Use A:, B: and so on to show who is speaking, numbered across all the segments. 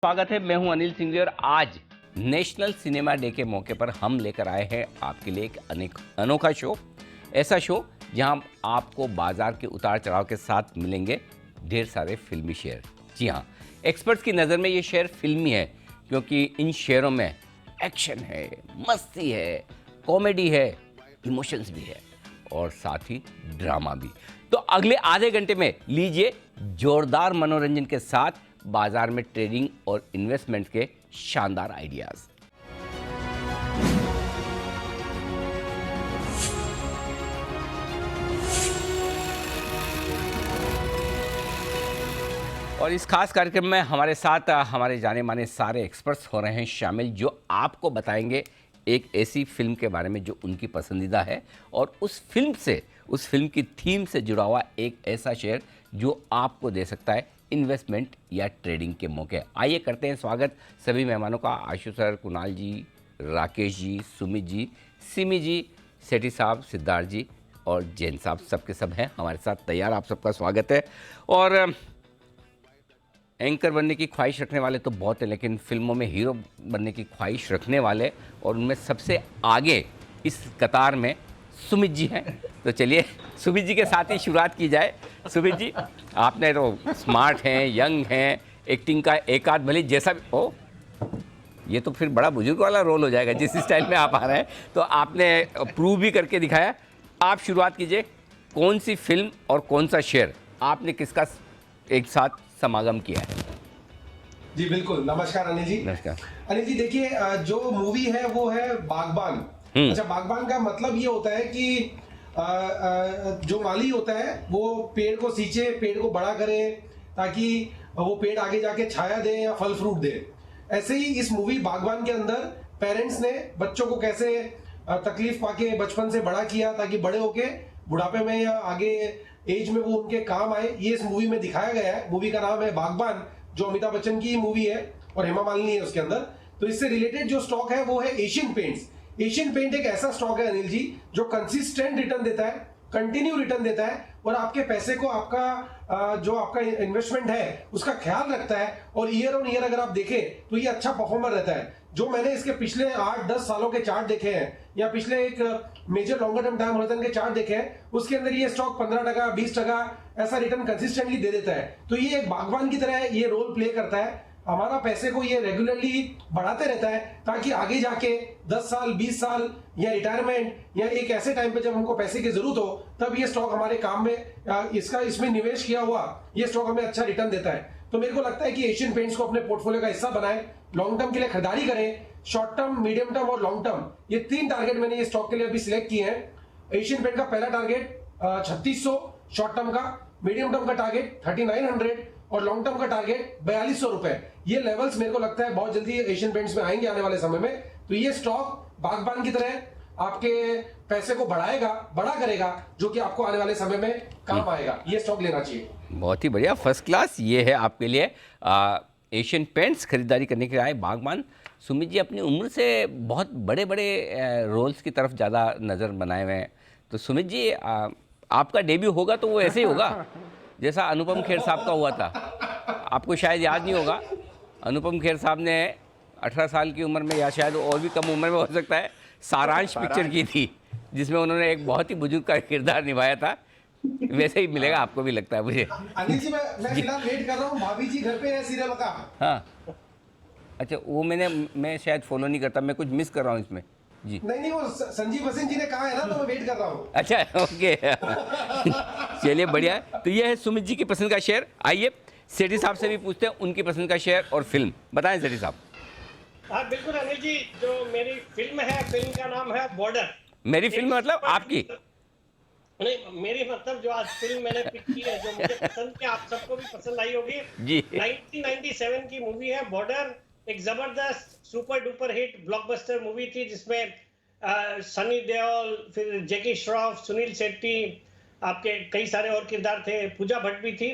A: स्वागत है। मैं हूं अनिल सिंघवी और आज नेशनल सिनेमा डे के मौके पर हम लेकर आए हैं आपके लिए एक अनोखा शो। ऐसा शो जहां आपको बाजार के उतार चढ़ाव के साथ मिलेंगे ढेर सारे फिल्मी शेयर। जी हां, एक्सपर्ट्स की नज़र में ये शेयर फिल्मी है क्योंकि इन शेयरों में एक्शन है, मस्ती है, कॉमेडी है, इमोशंस भी है और साथ ही ड्रामा भी। तो अगले आधे घंटे में लीजिए जोरदार मनोरंजन के साथ बाजार में ट्रेडिंग और इन्वेस्टमेंट के शानदार आइडियाज। और इस खास कार्यक्रम में हमारे साथ हमारे जाने माने सारे एक्सपर्ट्स हो रहे हैं शामिल, जो आपको बताएंगे एक ऐसी फिल्म के बारे में जो उनकी पसंदीदा है और उस फिल्म की थीम से जुड़ा हुआ एक ऐसा शेयर जो आपको दे सकता है इन्वेस्टमेंट या ट्रेडिंग के मौके। आइए करते हैं स्वागत सभी मेहमानों का। आशु सर, कुणाल जी, राकेश जी, सुमित जी, सिमी जी, सेठी साहब, सिद्धार्थ जी और जैन साहब, सबके सब हैं हमारे साथ तैयार। आप सबका स्वागत है। और एंकर बनने की ख्वाहिश रखने वाले तो बहुत हैं, लेकिन फिल्मों में हीरो बनने की ख्वाहिश रखने वाले और उनमें सबसे आगे इस कतार में सुमित जी हैं। तो चलिए सुमित जी के साथ ही शुरुआत की जाए। सुमित जी, आपने तो स्मार्ट हैं, यंग हैं, एक्टिंग का एक आध भले जैसा भी हो, ये तो फिर बड़ा बुजुर्ग वाला रोल हो जाएगा जिस स्टाइल में आप आ रहे हैं, तो आपने प्रूव भी करके दिखाया। आप शुरुआत कीजिए, कौन सी फिल्म और कौन सा शेयर आपने किसका एक साथ समागम किया है?
B: जी बिल्कुल, नमस्कार अनिल जी।
A: नमस्कार
B: अनिल जी, देखिए जो मूवी है वो है बागबान। अच्छा, बागबान का मतलब ये होता है कि जो माली होता है वो पेड़ को सींचे, पेड़ को बड़ा करे ताकि वो पेड़ आगे जाके छाया दे या फल फ्रूट दे। ऐसे ही इस मूवी बागबान के अंदर पेरेंट्स ने बच्चों को कैसे तकलीफ पाके बचपन से बड़ा किया ताकि बड़े होके बुढ़ापे में या आगे एज में वो उनके काम आए, ये इस मूवी में दिखाया गया है। मूवी का नाम है बागबान, जो अमिताभ बच्चन की मूवी है और हेमा मालिनी है उसके अंदर। तो इससे रिलेटेड जो स्टॉक है वो है एशियन पेंट्स। एशियन पेंट एक ऐसा स्टॉक है अनिल जी जो कंसिस्टेंट रिटर्न देता है, कंटिन्यू रिटर्न देता है और आपके पैसे को आपका जो आपका इन्वेस्टमेंट है उसका ख्याल रखता है। और ईयर ऑन ईयर अगर आप देखें तो ये अच्छा परफॉर्मर रहता है। जो मैंने इसके पिछले 8-10 सालों के चार्ट देखे हैं या पिछले एक major longer term time horizon के चार्ट देखे हैं, उसके अंदर ये स्टॉक 15%, 20% ऐसा रिटर्न कंसिस्टेंटली दे देता है। तो ये एक बागवान की तरह ये रोल प्ले करता है। हमारा पैसे को ये रेगुलरली बढ़ाते रहता है ताकि आगे जाके 10 साल, 20 साल या रिटायरमेंट या एक ऐसे टाइम पे जब हमको पैसे की जरूरत हो तब ये स्टॉक हमारे काम में इसमें निवेश किया हुआ ये स्टॉक हमें अच्छा रिटर्न देता है। तो मेरे को लगता है कि एशियन पेंट्स को अपने पोर्टफोलियो का हिस्सा बनाएं, लॉन्ग टर्म के लिए खरीदारी करें। शॉर्ट टर्म, मीडियम टर्म और लॉन्ग टर्म, ये 3 टारगेट मैंने ये स्टॉक के लिए अभी सिलेक्ट किए हैं। एशियन पेंट का पहला टारगेट 3600 शॉर्ट टर्म का, मीडियम टर्म का टारगेट 3900 और लॉन्ग टर्म का टारगेट 4200 रुपए। ये लेवल्स मेरे को लगता है बहुत जल्दी एशियन पेंट्स में आएंगे आने वाले समय में। तो ये स्टॉक बागबान की तरह आपके पैसे को बड़ा करेगा, जो कि आपको आने वाले समय में काम आएगा। ये स्टॉक लेना चाहिए।
A: बहुत ही बढ़िया, फर्स्ट क्लास। ये है आपके लिए एशियन पेंट्स खरीदारी करने के लिए आए बागबान। सुमित जी अपनी उम्र से बहुत बड़े बड़े रोल्स की तरफ ज़्यादा नज़र बनाए हुए हैं। तो सुमित जी आपका डेब्यू होगा तो वो ऐसे ही होगा जैसा अनुपम खेर साहब का हुआ था। आपको शायद याद नहीं होगा, अनुपम खेर साहब ने 18 साल की उम्र में या शायद और भी कम उम्र में हो सकता है सारांश पिक्चर की थी, जिसमें उन्होंने एक बहुत ही बुजुर्ग का किरदार निभाया था। वैसे ही मिलेगा आपको भी लगता है मुझे।
B: अनिल जी, मैं फिलहाल वेट कर रहा हूँ, भाभी जी घर पे है सीरियल का।
A: हाँ, अच्छा, वो मैं शायद फॉलो नहीं करता, मैं कुछ मिस कर रहा हूँ इसमें जी।
B: नहीं, वो संजीव वसिन जी ने कहा है ना, तो मैं वेट कर रहा हूँ।
A: अच्छा, ओके। चलिए बढ़िया है। तो ये है सुमित जी की पसंद का शेयर। आइए सेठी साहब से भी पूछते हैं उनकी पसंद का शेयर और फिल्म। बताएं सेठी साहब।
C: हाँ बिल्कुल अनिल जी, जो मेरी फिल्म है, फिल्म का नाम है बॉर्डर।
A: मेरी फिल्म मतलब आपकी?
C: नहीं, मेरी मतलब जो आज फिल्म मैंने पिक की है, जो मुझे पसंद है, आप सबको भी पसंद आई होगी
A: जी।
C: 1997 की मूवी है बॉर्डर। एक जबरदस्त super duper hit blockbuster movie थी जिसमें सनी देओल, फिर जैकी श्रॉफ, सुनील शेट्टी, आपके कई सारे और किरदार थे, पूजा भट्ट भी थी।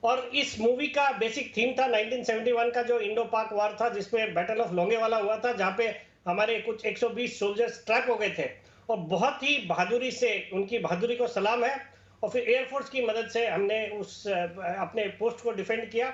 C: और इस मूवी का बेसिक थीम था 1971 का जो इंडो पाक वार था, जिसमें बैटल ऑफ लोंगेवाला हुआ था, जहां पे हमारे कुछ 120 सोल्जर्स ट्रैप हो गए थे और बहुत ही बहादुरी से, उनकी बहादुरी को सलाम है। और फिर एयरफोर्स की मदद से हमने उस अपने पोस्ट को डिफेंड किया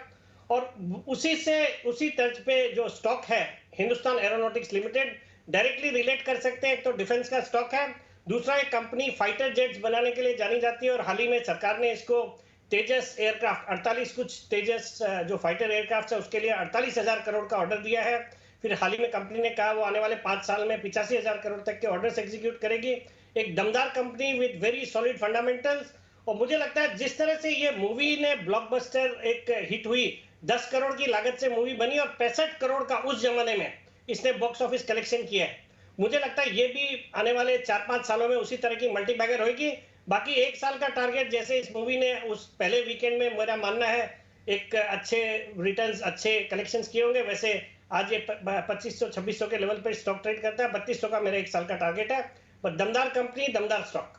C: और उसी तर्ज पे जो स्टॉक है Hindustan aeronautics limited directly relate कर सकते हैं। एक तो डिफेंस का स्टॉक है, दूसरा एक कंपनी फाइटर जेट्स बनाने के लिए जानी जाती है और हाल ही में सरकार ने इसको तेजस एयरक्राफ्ट 48 कुछ तेजस जो फाइटर एयरक्राफ्ट है उसके लिए 48,000 करोड़ का ऑर्डर दिया है। फिर हाल ही में कंपनी ने कहा वो आने वाले 5 साल में 85,000 करोड़ तक के ऑर्डर्स एग्जीक्यूट करेगी। एक दमदार company with very solid fundamentals. और मुझे लगता है जिस तरह से ये मूवी ने ब्लॉकबस्टर एक हिट हुई, 10 करोड़ की लागत से मूवी बनी और 65 करोड़ का उस जमाने में इसने बॉक्स ऑफिस कलेक्शन किया है। मुझे लगता है ये भी आने वाले 4-5 सालों में उसी तरह की मल्टीबैगर होगी। बाकी 1 साल का टारगेट जैसे इस मूवी ने उस पहले वीकेंड में मेरा मानना है एक अच्छे रिटर्न्स अच्छे कलेक्शंस किए होंगे, वैसे आज ये 2500-2600 के लेवल पर स्टॉक ट्रेड करता है। 3200 का मेरा 1 साल का टारगेट है। पर दमदार कंपनी, दमदार स्टॉक।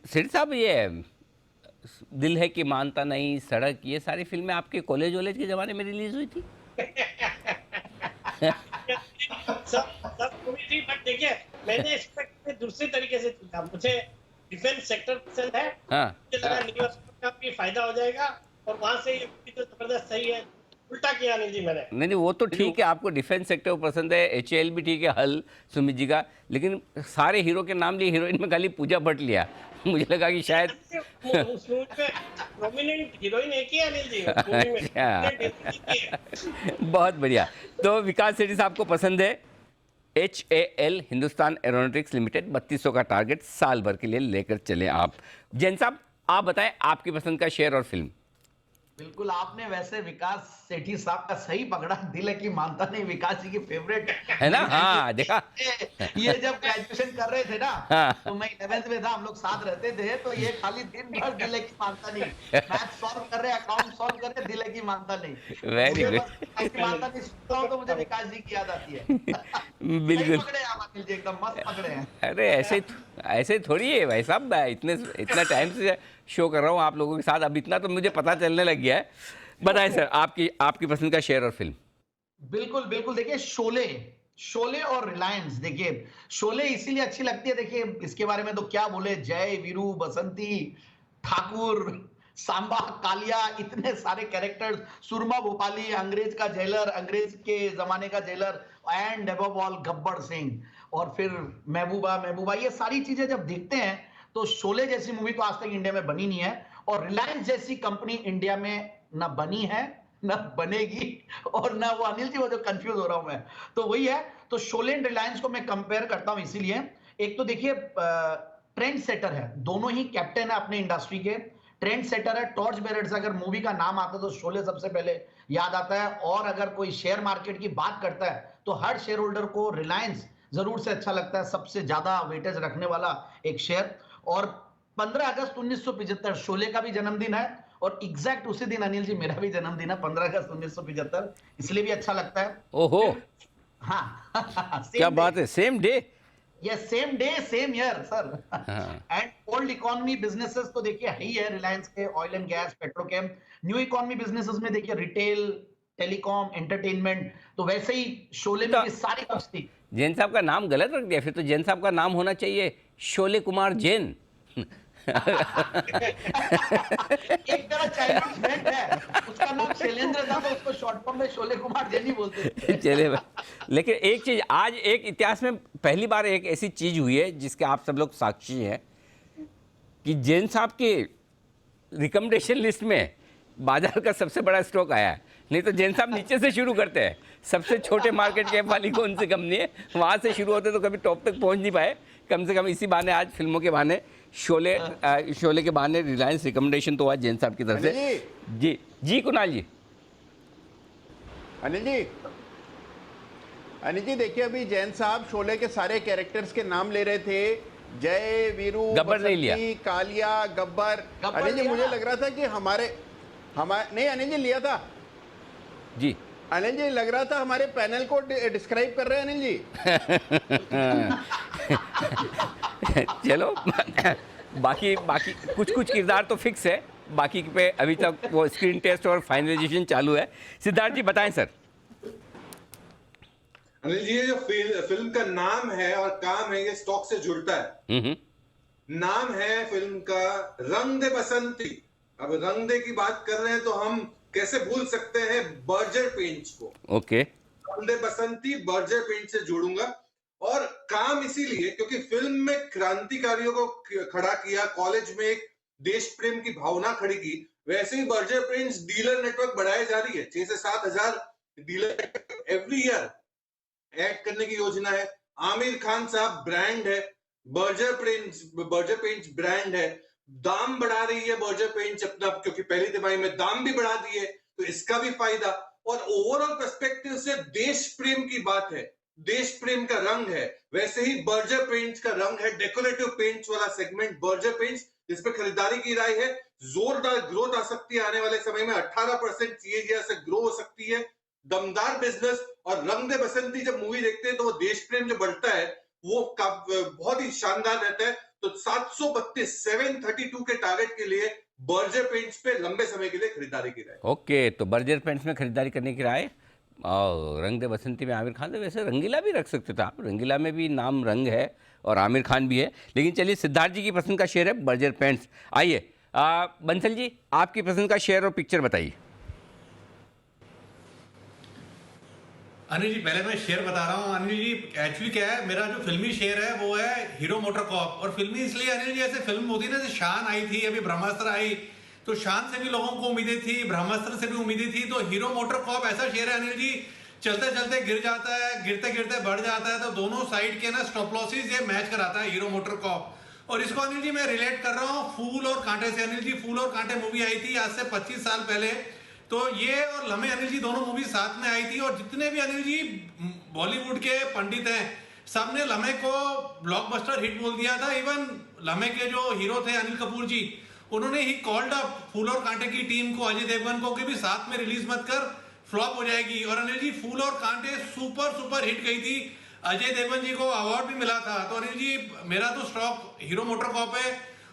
A: सेठ साहब, ये दिल है कि मानता नहीं, सड़क, ये सारी फिल्में आपके कॉलेज वॉलेज के ज़माने में रिलीज हुई थी?
C: सब मूवी थी, बट देखिए मैंने इसको दूसरे तरीके से चुना। मुझे डिफेंस सेक्टर पसंद है।
A: हाँ,
C: मुझे लगा न्यूयॉर्क का भी फायदा हो जाएगा और वहां से ये मूवी तो जबरदस्त सही है। उल्टा किया अनिल जी मैंने।
A: नहीं, वो तो ठीक है, आपको डिफेंस सेक्टर पसंद है, HAL भी ठीक है, हल सुमित जी का, लेकिन सारे हीरो के नाम लिए, हीरोइन में खाली पूजा भट्ट लिया। मुझे लगा कि शायद
C: उस मूवी पे प्रोमिनेंट हीरोइन एक ही है अनिल जी मूवी में।
A: बहुत बढ़िया। तो विकास सेठी साहब को पसंद है HAL, हिंदुस्तान एरोनॉटिक्स लिमिटेड, 3200 का टारगेट साल भर के लिए लेकर चले आप। जैन साहब, आप बताएं आपकी पसंद का शेयर और फिल्म।
D: बिल्कुल, आपने वैसे विकास सेठी साहब का सही पकड़ा। दिल है कि मानता नहीं विकास जी की फेवरेट
A: है ना। हाँ, देखा।
D: ये जब ग्रेजुएशन कर रहे थे ना,
A: हाँ।
D: तो मैं 11th में था, हम लोग साथ रहते थे, तो ये खाली दिन भर दिल है कि मानता नहीं, मैथ सॉल्व कर रहे, अकाउंट सॉल्व कर रहे, दिल है कि मानता नहीं।
A: Very good.
D: मानता नहीं सुनता हूं तो मुझे विकास जी की याद आती है।
A: बिल्कुल
D: सही पकड़े आप अनिल जी, एकदम मस्त पकड़े हैं।
A: अरे ऐसे थोड़ी है भाई साहब, इतना टाइम से शो कर रहा हूँ आप लोगों के साथ, अब इतना तो मुझे पता चलने लग गया है। बताएं सर, आपकी पसंद का शेयर और फिल्म।
D: बिल्कुल बिल्कुल, देखिए शोले और रिलायंस, देखिए शोले इसीलिए अच्छी लगती है, देखिए इसके बारे में तो क्या बोले, जय, वीरू, बसंती, ठाकुर, सांबा, कालिया, इतने सारे कैरेक्टर्स, सुरमा भोपाली, अंग्रेज का जेलर, अंग्रेज के जमाने का jailer, and above all Gabbar Singh, और फिर महबूबा, ये सारी चीजें जब देखते हैं तो शोले जैसी मूवी तो आज तक इंडिया में बनी नहीं है, और रिलायंस जैसी कंपनी इंडिया में ना बनी है, ना बनेगी, और ना वो अनिल जी, वो जो कंफ्यूज हो रहा हूं मैं, तो वही है। तो शोले एंड रिलायंस को मैं कंपेयर करता हूं इसीलिए, एक तो देखिए ट्रेंड सेटर है, दोनों ही कैप्टन है अपने इंडस्ट्री के, ट्रेंड सेटर है, टॉर्च बेरर्स। अगर मूवी का नाम आता है तो शोले सबसे पहले याद आता है, और अगर कोई शेयर मार्केट की बात करता है तो हर शेयर होल्डर को रिलायंस जरूर से अच्छा लगता है, सबसे ज्यादा वेटेज रखने वाला एक शेयर। और 15 अगस्त 1975 शोले का भी जन्मदिन है, और एग्जैक्ट उसी दिन अनिल जी मेरा भी जन्मदिन है, 15 अगस्त 1975, इसलिए भी अच्छा लगता है।
A: ओहो,
D: हाँ
A: क्या बात है, same day.
D: Yes, same day same year sir. And old economy businesses तो देखिए है ही है रिलायंस के, oil and gas, Petrochem. New economy businesses में देखिए रिटेल, टेलीकॉम, एंटरटेनमेंट, तो वैसे ही शोले में भी सारी कुछ थी।
A: जैन साहब का नाम गलत रख दिया, फिर तो जैन साहब का नाम होना चाहिए शोले कुमार जैन।
D: एक तरह चाइल्डहुड फ्रेंड है, उसका नाम शैलेंद्र था, तो उसको शॉर्ट फॉर्म में शोले कुमार जैन ही बोलते थे।
A: चले भाई, लेकिन एक चीज, आज एक इतिहास में पहली बार एक ऐसी चीज हुई है जिसके आप सब लोग साक्षी हैं कि जैन साहब के रिकमेंडेशन लिस्ट में बाजार का सबसे बड़ा स्टॉक आया है। नहीं तो जैन साहब नीचे से शुरू करते हैं, सबसे छोटे मार्केट कैप वाली कौन सी कंपनी है वहाँ से शुरू होते तो कभी टॉप तक पहुँच नहीं पाए। कम से कम इसी बहाने आज फिल्मों के बहाने शोले के बहाने रिलायंस रिकमेंडेशन तो आज जैन साहब की तरफ से। जी कुणाल जी।
E: अनिल जी देखिए, अभी जैन साहब शोले के सारे कैरेक्टर्स के नाम ले रहे थे, जय, वीरू,
A: गब्बर नहीं लिया,
E: कालिया, गब्बर। अनिल जी मुझे लग रहा था कि हमारे नहीं, अनिल जी लिया था
A: जी।
E: अनिल जी लग रहा था हमारे पैनल को डिस्क्राइब कर रहे हैं अनिल जी।
A: चलो बाकी कुछ किरदार तो फिक्स है, बाकी पे अभी तक वो स्क्रीन टेस्ट और फाइनलाइजेशन चालू है। सिद्धार्थ जी बताएं सर।
F: अनिल जी, ये जो फिल्म का नाम है और काम है, ये स्टॉक से जुड़ता है। नाम है फिल्म का रंग दे बसंती। अब रंग दे की बात कर रहे हैं तो हम कैसे भूल सकते हैं बर्जर पेंट्स को।
A: ओके।
F: वंदे बसंती बर्जर पेंट से जोड़ूंगा, और काम इसीलिए क्योंकि फिल्म में क्रांतिकारियों को खड़ा किया, कॉलेज में एक देश प्रेम की भावना खड़ी की, वैसे ही बर्जर पेंट्स डीलर नेटवर्क बढ़ाई जा रही है। 6 से 7 हजार डीलर एवरी ईयर ऐड करने की योजना है। आमिर खान साहब ब्रांड है, बर्जर पेंट्स ब्रांड है, दाम बढ़ा रही है बर्जर पेंट्स अपना, क्योंकि पहली तिमाही में दाम भी बढ़ा दिए, तो इसका भी फायदा। और ओवरऑल पर्सपेक्टिव से देश प्रेम की बात है, देश प्रेम का रंग है, वैसे ही बर्जर पेंट्स का रंग है। डेकोरेटिव पेंट्स वाला सेगमेंट बर्जर पेंट्स, जिस पे खरीदारी की राय है, जोरदार ग्रोथ आ सकती है आने वाले समय में। 18% सीएजीआर से ग्रो हो सकती है, दमदार बिजनेस। और रंग दे बसंती जब मूवी देखते हैं तो वो देश प्रेम जो बढ़ता है वो बहुत ही शानदार रहता है। तो 732 के टारगेट के लिए बर्जर पेंट्स पे लंबे समय के लिए खरीदारी की राय।
A: ओके, तो बर्जर पेंट्स में खरीदारी करने की राय। और रंग दे बसंती में आमिर खान, तो वैसे रंगीला भी रख सकते थे आप, रंगीला में भी नाम रंग है और आमिर खान भी है। लेकिन चलिए, सिद्धार्थ जी की पसंद का शेयर है बर्जर पेंट्स। आइए बंसल जी, आपकी पसंद का शेयर और पिक्चर बताइए।
G: अनिल जी, पहले मैं शेयर बता रहा हूँ। अनिल जी, एक्चुअली क्या है, मेरा जो फिल्मी शेयर है वो है हीरो मोटर कॉप। और फिल्मी इसलिए अनिल जी, ऐसे फिल्म होती है ना, जैसे शान आई थी, अभी ब्रह्मास्त्र आई, तो शान से भी लोगों को उम्मीदें थी, ब्रह्मास्त्र से भी उम्मीदें थी। तो हीरो मोटर कॉप ऐसा शेयर है अनिल जी, चलते चलते गिर जाता है, गिरते गिरते बढ़ जाता है, तो दोनों साइड के ना स्टॉप लॉसेस ये मैच कराता है हीरो मोटर कॉप। और इसको अनिल जी मैं रिलेट कर रहा हूँ फूल और कांटे से। अनिल जी, फूल और कांटे मूवी आई थी आज से 25 साल पहले, तो ये और लम्हे अनिल जी दोनों मूवी साथ में आई थी। और जितने भी अनिल जी बॉलीवुड के पंडित हैं, सबने लम्हे को ब्लॉकबस्टर हिट बोल दिया था। इवन लम्हे के जो हीरो थे अनिल कपूर जी, उन्होंने ही कॉल्ड अप फूल और कांटे की टीम को, अजय देवगन को, कि भी साथ में रिलीज मत कर, फ्लॉप हो जाएगी। और अनिल जी, फूल और कांटे सुपर हिट गई थी, अजय देवगन जी को अवार्ड भी मिला था। तो अनिल जी, मेरा तो स्टॉक हीरो मोटर कॉप है,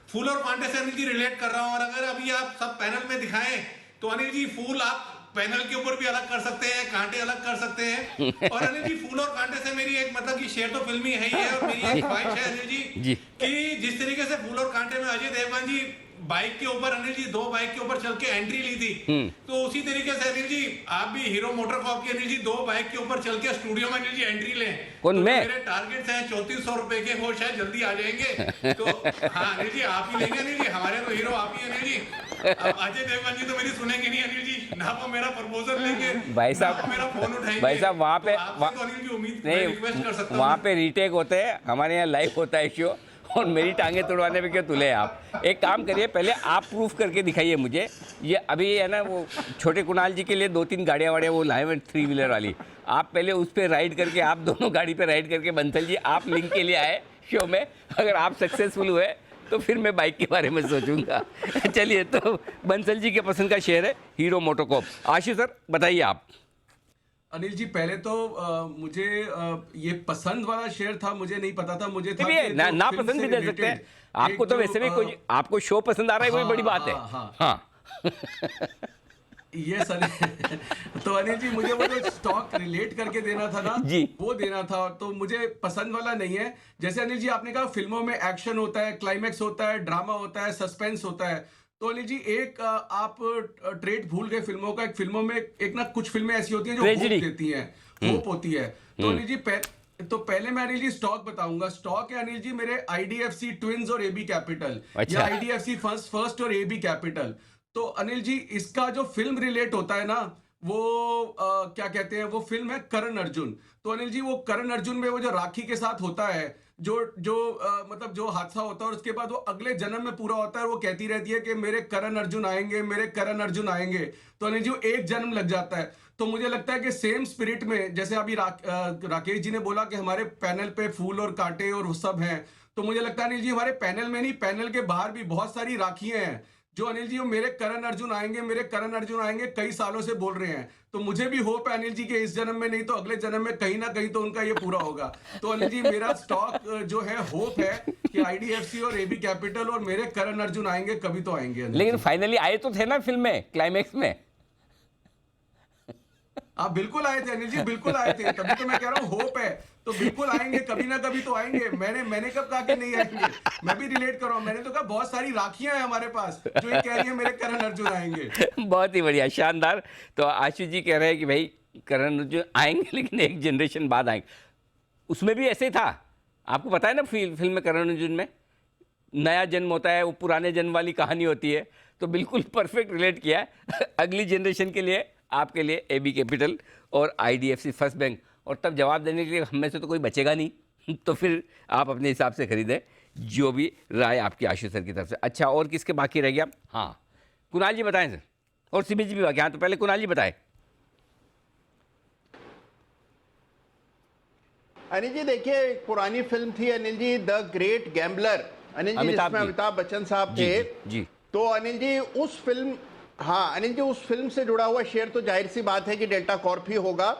G: फूल और कांटे से अनिल जी रिलेट कर रहा हूँ। और अगर अभी आप सब पैनल में दिखाएं तो अनिल जी, फूल आप पैनल के ऊपर भी अलग कर सकते हैं, कांटे अलग कर सकते हैं। और अनिल जी, फूल और कांटे से मेरी एक मतलब कि शेयर तो फिल्मी है ही है, और मेरी एक ख्वाहिश है अनिल जी कि जिस तरीके से फूल और कांटे में अजय देवगन जी बाइक के ऊपर अनिल जी 2 बाइक के ऊपर चल के एंट्री ली थी, तो उसी तरीके से अनिल जी आप भी हीरो मोटर कॉप की अनिल जी 2 बाइक के ऊपर चल के स्टूडियो में अनिल जी एंट्री लें।
A: कौन
G: तो
A: मैं?
G: मेरे टारगेट्स हैं 3400 रुपए के, वो शायद जल्दी आ जाएंगे। तो हाँ अनिल जी, आप ही लेंगे अनिल जी, हमारे तो हीरो आप ही अनिल जी। अब अजय देवगन जी तो मेरी सुनेंगे नहीं अनिल जी, ना वो मेरा प्रपोजल लेंगे,
A: भाई साहब,
G: ना मेरा फोन उठाएंगे।
A: भाई साहब, वहाँ पे
G: तो अनिल जी उम्मीद रिक्वेस्ट कर सकता हूँ,
A: वहाँ पे रीटेक होते हैं, हमारे यहाँ लाइव होता है शो, और मेरी टांगे तोड़वाने में क्यों तुले आप। एक काम करिए, पहले आप प्रूफ करके दिखाइए मुझे। ये अभी है ना, वो छोटे कुणाल जी के लिए 2-3 गाड़ियाँ वाड़ियाँ वो लाए हैं 3 व्हीलर वाली, आप पहले उस पर राइड करके, आप दोनों गाड़ी पे राइड करके, बंसल जी आप लिंक के लिए आए शो में, अगर आप सक्सेसफुल हुए तो फिर मैं बाइक के बारे में सोचूंगा। चलिए, तो बंसल जी के पसंद का शेयर है हीरो मोटोकॉप। आशीष सर, बताइए आप।
H: अनिल जी, पहले तो मुझे ये पसंद वाला शेयर था, मुझे नहीं पता था, मुझे था कि
A: ना पसंद भी दे सकते हैं आपको, तो वैसे भी कोई आपको शो पसंद आ रहा है, कोई बड़ी बात है। हाँ
H: ये सर तो अनिल जी, मुझे वो जो स्टॉक रिलेट करके देना था ना
A: जी,
H: वो देना था, तो मुझे पसंद वाला नहीं है। जैसे अनिल जी आपने कहा, फिल्मों में एक्शन होता है, क्लाइमैक्स होता है, ड्रामा होता है, सस्पेंस होता है। तो अनिल जी, एक आप ट्रेड भूल गए फिल्मों का। एक फिल्मों में एक ना कुछ फिल्में ऐसी होती हैं जो होप देती हैं, होप होती है। तो अनिल जी तो पहले मैं अनिल जी स्टॉक बताऊंगा। स्टॉक है अनिल जी मेरे आईडीएफसी ट्विंस और एबी कैपिटल, या आईडीएफसी फर्स्ट और एबी कैपिटल। तो अनिल जी, इसका जो फिल्म रिलेट होता है ना, वो क्या कहते हैं, वो फिल्म है करण अर्जुन। तो अनिल जी, वो करण अर्जुन में वो जो राखी के साथ होता है, मतलब जो हादसा होता है, और उसके बाद वो अगले जन्म में पूरा होता है, वो कहती रहती है कि मेरे करण अर्जुन आएंगे, मेरे करण अर्जुन आएंगे। तो अनिल जी, वो एक जन्म लग जाता है। तो मुझे लगता है कि सेम स्पिरिट में, जैसे अभी राकेश जी ने बोला कि हमारे पैनल पे फूल और कांटे और वो सब हैं, तो मुझे लगता है अनिल जी, हमारे पैनल में नहीं, पैनल के बाहर भी बहुत सारी राखियां हैं जो अनिल जी वो मेरे करण अर्जुन आएंगे, मेरे करण अर्जुन आएंगे कई सालों से बोल रहे हैं। तो मुझे भी होप है अनिल जी के इस जन्म में नहीं तो अगले जन्म में कहीं ना कहीं तो उनका ये पूरा होगा। तो अनिल जी, मेरा स्टॉक जो है, होप है कि आईडीएफसी और एबी कैपिटल और मेरे करण अर्जुन आएंगे, कभी तो आएंगे।
A: लेकिन फाइनली आए तो थे ना फिल्म में, क्लाइमैक्स में।
H: आप बिल्कुल आए थे अनिल जी, बिल्कुल आए थे, तभी तो मैं कह रहा हूँ होप है। तो बिल्कुल आएंगे, कभी ना कभी तो आएंगे। मैंने कब कहा कि नहीं आएंगे? मैं भी रिलेट कर रहा हूँ। मैंने तो कहा बहुत सारी राखियां हैं हमारे पास जो ये कह रही है मेरे करण अर्जुन आएंगे।
A: बहुत ही बढ़िया, शानदार। तो आशु जी कह रहे हैं कि भाई करण अर्जुन आएंगे लेकिन एक जनरेशन बाद आएंगे। उसमें भी ऐसे ही था, आपको पता है ना, फिल्म में करण अर्जुन में नया जन्म होता है, वो पुराने जन्म वाली कहानी होती है। तो बिल्कुल परफेक्ट रिलेट किया है। अगली जनरेशन के लिए, आपके लिए AB कैपिटल और IDFC फर्स्ट बैंक, और तब जवाब देने के लिए हम में से तो कोई बचेगा नहीं। तो फिर आप अपने हिसाब से खरीदें, जो भी राय आपकी आशु सर की तरफ से। अच्छा, और किसके बाकी रह गया? हाँ, कुणाल जी बताएं सर, और सिमी जी भी बाकी। हाँ, तो पहले कुणाल जी बताएं।
E: अनिल जी देखिए, एक पुरानी फिल्म थी Anil ji, the great gambler, Anil ji, जिसमें अमिताभ बच्चन साहब थे।
A: जी।
E: तो अनिल जी उस फिल्म, हाँ अनिल जी, उस फिल्म से जुड़ा हुआ शेयर तो जाहिर सी बात है कि डेल्टा कॉर्प ही होगा।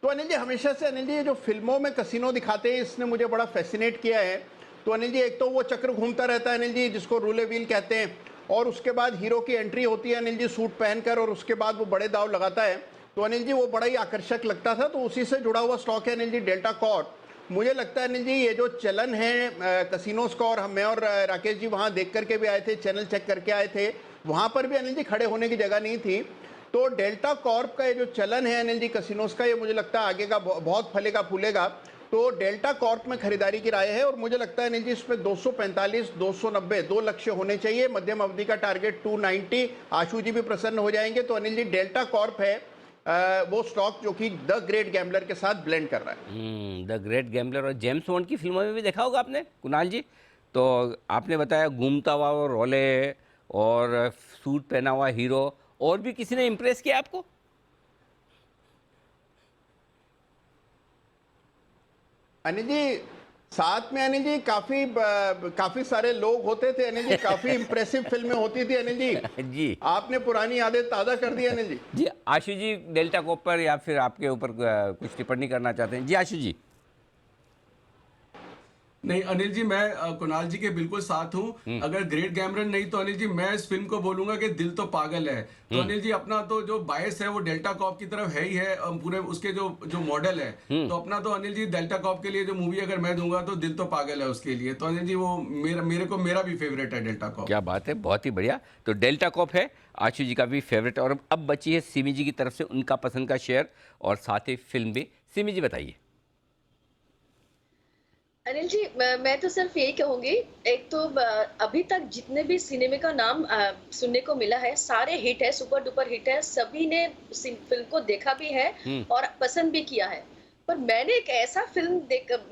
E: तो अनिल जी हमेशा से अनिल जी ये जो फिल्मों में कसिनो दिखाते हैं, इसने मुझे बड़ा फैसिनेट किया है। तो अनिल जी एक तो वो चक्र घूमता रहता है अनिल जी, जिसको रूले व्हील कहते हैं, और उसके बाद हीरो की एंट्री होती है अनिल जी सूट पहनकर, और उसके बाद वो बड़े दाव लगाता है। तो अनिल जी वो बड़ा ही आकर्षक लगता था। तो उसी से जुड़ा हुआ स्टॉक है अनिल जी डेल्टा कॉर्प। मुझे लगता है अनिल जी ये जो चलन है कसिनोस का, और मैं और राकेश जी वहाँ देख करके भी आए थे, चैनल चेक करके आए थे, वहाँ पर भी अनिल जी खड़े होने की जगह नहीं थी। तो डेल्टा कॉर्प का ये जो चलन है अनिल जी कसिनोस का, ये मुझे लगता है आगे का बहुत फलेगा फूलेगा। तो डेल्टा कॉर्प में खरीदारी की राय है, और मुझे लगता है अनिल जी इसमें 245, 290 दो लक्ष्य होने चाहिए। मध्यम अवधि का टारगेट 290। आशु जी भी प्रसन्न हो जाएंगे। तो अनिल जी डेल्टा कॉर्प है वो स्टॉक जो कि द ग्रेट गैम्बलर के साथ ब्लेंड कर रहा है।
A: द ग्रेट गैम्बलर और जेम्स बॉन्ड की फिल्मों में भी देखा होगा आपने कुणाल जी। तो आपने बताया घूमता हुआ वो रोले और सूट पहना हुआ हीरो, और भी किसी ने इम्प्रेस किया आपको?
E: अनिल जी साथ में अनिल जी काफी सारे लोग होते थे अनिल जी, काफी इंप्रेसिव फिल्में होती थी अनिल जी।
A: जी,
E: आपने पुरानी यादें ताजा कर दी अनिल जी।
A: जी आशु जी, डेल्टा कॉप पर या फिर आपके ऊपर कुछ टिप्पणी करना चाहते हैं? जी आशु जी।
H: नहीं अनिल जी, मैं कुणाल जी के बिल्कुल साथ हूं। अगर ग्रेट गैम्बलर नहीं तो अनिल जी मैं इस फिल्म को बोलूंगा कि दिल तो पागल है। तो अनिल जी अपना तो जो बायस है वो डेल्टा कॉप की तरफ है ही है, पूरे उसके जो मॉडल है। तो अपना तो अनिल जी डेल्टा कॉप के लिए जो मूवी अगर मैं दूंगा तो दिल तो पागल है उसके लिए। तो अनिल जी वो मेरा भी फेवरेट है डेल्टा कॉप।
A: क्या बात है, बहुत ही बढ़िया। तो डेल्टा कॉप है आशु जी का भी फेवरेट, और अब बची है सिमी जी की तरफ से उनका पसंद का शेयर और साथ ही फिल्म भी। सिमी जी बताइए।
I: अनिल जी, मैं तो सिर्फ यही कहूंगी, एक तो अभी तक जितने भी सिनेमा का नाम सुनने को मिला है सारे हिट है, सुपर डुपर हिट है। सभी ने फिल्म को देखा भी है और पसंद भी किया है। पर मैंने एक ऐसा फिल्म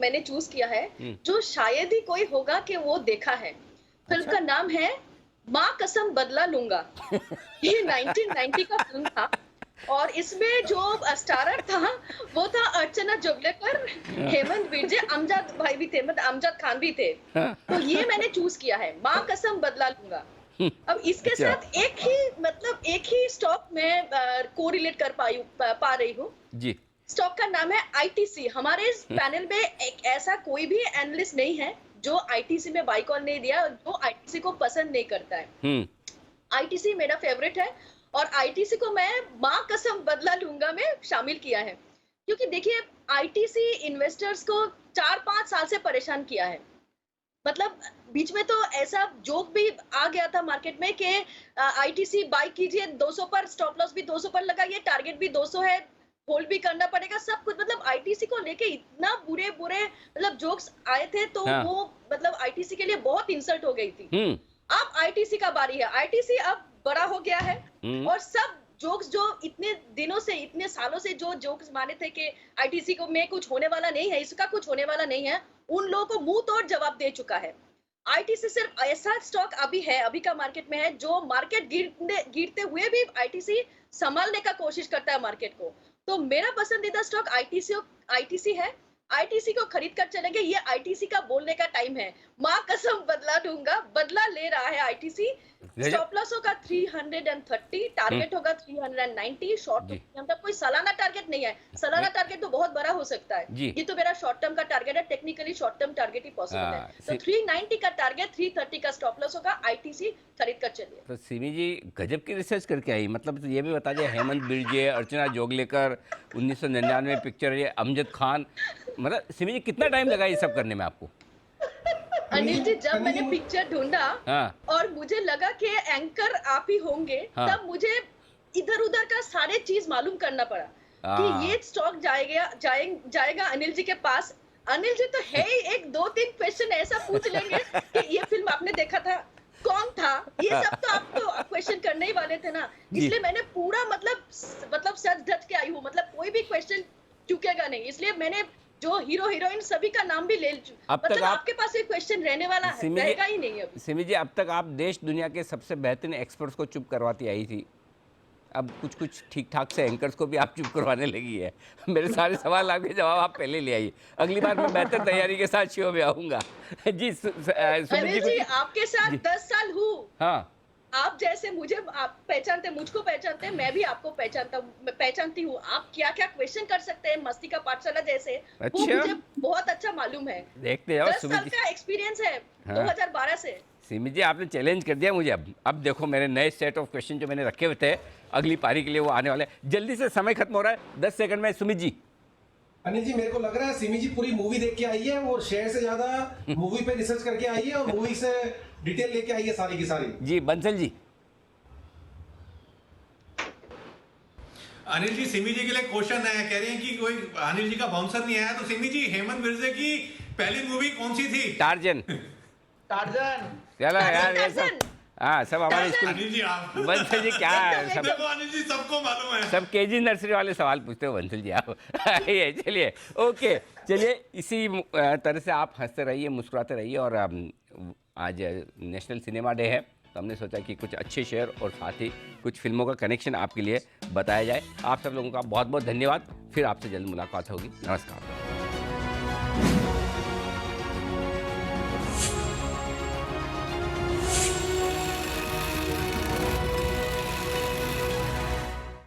I: मैंने चूज किया है जो शायद ही कोई होगा कि वो देखा है। फिल्म का नाम है माँ कसम बदला लूंगा। ये 1990 का फिल्म था, और इसमें जो स्टारर था वो था अर्चना जोगलेकर, हेमंत विरजे, अमजद भाई भी थे, मतलब अमजद खान भी थे। तो ये मैंने चूज किया है, माँ कसम बदला लूंगा। अब इसके साथ एक ही स्टॉक में कोरिलेट कर पा रही हूँ जी। स्टॉक का नाम है ITC। हमारे इस पैनल में एक ऐसा कोई भी एनालिस्ट नहीं है जो ITC में बाई कॉल नहीं दिया, जो ITC को पसंद नहीं करता है। ITC मेरा फेवरेट है, और ITC को मैं माँ कसम बदला लूंगा में शामिल किया है, क्योंकि देखिए ITC इन्वेस्टर्स को 4-5 साल से परेशान किया है। मतलब बीच में तो ऐसा जोक भी आ गया था मार्केट में कि ITC बाय कीजिए 200 पर, स्टॉप लॉस भी 200 पर लगाइए, टारगेट भी 200 है, होल्ड भी करना पड़ेगा, सब कुछ। मतलब ITC को लेके इतना बुरे मतलब जोक्स आए थे, तो वो मतलब ITC के लिए बहुत इंसल्ट हो गई थी। अब ITC का बारी है। ITC अब बड़ा हो गया है, और सब जोक्स जो इतने दिनों से, इतने सालों से जो जोक्स माने थे कि ITC को में कुछ होने वाला नहीं है, इसका कुछ होने वाला नहीं है, उन लोगों को मुंह तोड़ जवाब दे चुका है। ITC सिर्फ ऐसा स्टॉक अभी का मार्केट में है जो मार्केट गिरते हुए भी ITC संभालने का कोशिश करता है मार्केट को। तो मेरा पसंदीदा स्टॉक ITC है। ITC को खरीद कर चलेंगे। ये ITC का बोलने का टाइम है। माँ कसम बदला दूंगा, बदला ले रहा है ITC। स्टॉप लॉस होगा 330, टारगेट होगा 390, शॉर्ट
A: जी।
I: मतलब कोई सालाना टारगेट नहीं है, सालाना टारगेट तो बहुत बड़ा हो सकता है,
A: जी।
I: ये तो मेरा शॉर्ट टर्म का टारगेट है, टेक्निकली शॉर्ट टर्म टारगेट ही पॉसिबल है, तो 390 का टारगेट, 330 का स्टॉप लॉस होगा, आईटीसी खरीद कर चलिए।
A: तो सिमी जी गजब की रिसर्च करके आई, मतलब तो ये भी बता दिया, हेमंत बिरजे, अर्चना जोगलेकर, 1999 पिक्चर है, अमजद खान, मतलब सिमी जी कितना टाइम लगा ये सब करने में आपको?
I: अनिल जी जब मैंने पिक्चर ढूंढा
A: हाँ।
I: और मुझे लगा कि एंकर आप ही होंगे,
A: हाँ।
I: तब मुझे इधर उधर का सारे चीज मालूम करना पड़ा
A: हाँ।
I: कि ये स्टॉक जाएगा अनिल जी के पास। अनिल जी तो है ही, एक दो तीन क्वेश्चन ऐसा पूछ लेंगे कि ये फिल्म आपने देखा था, कौन था, ये सब तो आप तो क्वेश्चन करने ही वाले थे ना, इसलिए मैंने पूरा मतलब सच धज के आई हूँ, मतलब कोई भी क्वेश्चन चुकेगा नहीं, इसलिए मैंने जो हीरो हीरोइन सभी का नाम भी ले
A: अब तक
I: मतलब
A: आप-
I: आपके पास एक क्वेश्चन रहने वाला है,
A: सिमी जी-
I: रहेगा ही नहीं अभी।
A: सिमी जी अब तक आप देश दुनिया के सबसे बेहतरीन एक्सपर्ट्स को चुप करवाती आई थी, अब कुछ कुछ ठीक ठाक से एंकर्स को भी आप चुप करवाने लगी है। मेरे सारे सवाल आपके जवाब आप पहले ले आइए, अगली बार मैं बेहतर तैयारी के साथ शो में आऊँगा। जी सुमित
I: अनिल जी
A: कुछ-
I: आपके साथ
A: जी।
I: 10 साल हूँ,
A: हाँ
I: आप जैसे आप पहचानते, मुझको पहचानते हैं, मैं भी आपको पहचानती हूँ, आप क्या क्या क्वेश्चन कर सकते हैं मस्ती का पाठशाला जैसे, वो
A: अच्छा।
I: मुझे बहुत अच्छा मालूम है,
A: देखते जाओ
I: 10
A: सुमित
I: साल
A: जी।
I: का एक्सपीरियंस है
A: हाँ।
I: 2012 से।
A: सिमी जी आपने चैलेंज कर दिया मुझे, अब देखो मेरे नए सेट ऑफ क्वेश्चन जो मैंने रखे हुए थे अगली पारी के लिए वो आने वाले हैं। जल्दी से, समय खत्म हो रहा है, 10 सेकंड में सुमित जी।
B: अनिल जी मेरे को लग रहा है सिमी जी पूरी मूवी देख के आई है, वो शेयर से ज्यादा मूवी पे रिसर्च करके आई है और मूवी से डिटेल लेके आई है सारी की सारी।
A: जी बंसल जी।
G: अनिल जी सिमी जी के लिए क्वेश्चन है, कह रही हैं कि कोई अनिल जी का बाउंसर नहीं आया, तो सिमी जी हेमंत बिरजे की पहली मूवी कौन सी थी?
A: टार्जन।
D: टार्जन।
A: चलो यार ये
I: टार्जन।
A: सब, हाँ सब हमारे स्कूल।
G: अनिल जी आप
A: बंसल जी क्या है, सब
G: देखो अनिल जी सबको मालूम है।
A: सब केजी नर्सरी वाले सवाल पूछते हो बंसल जी आप। ये चलिए ओके, चलिए इसी तरह से आप हंसते रहिए, मुस्कुराते रहिए, और आज नेशनल सिनेमा डे है तो हमने सोचा कि कुछ अच्छे शेयर और साथ ही कुछ फिल्मों का कनेक्शन आपके लिए बताया जाए। आप सब लोगों का बहुत बहुत धन्यवाद, फिर आपसे जल्द मुलाकात होगी, नमस्कार।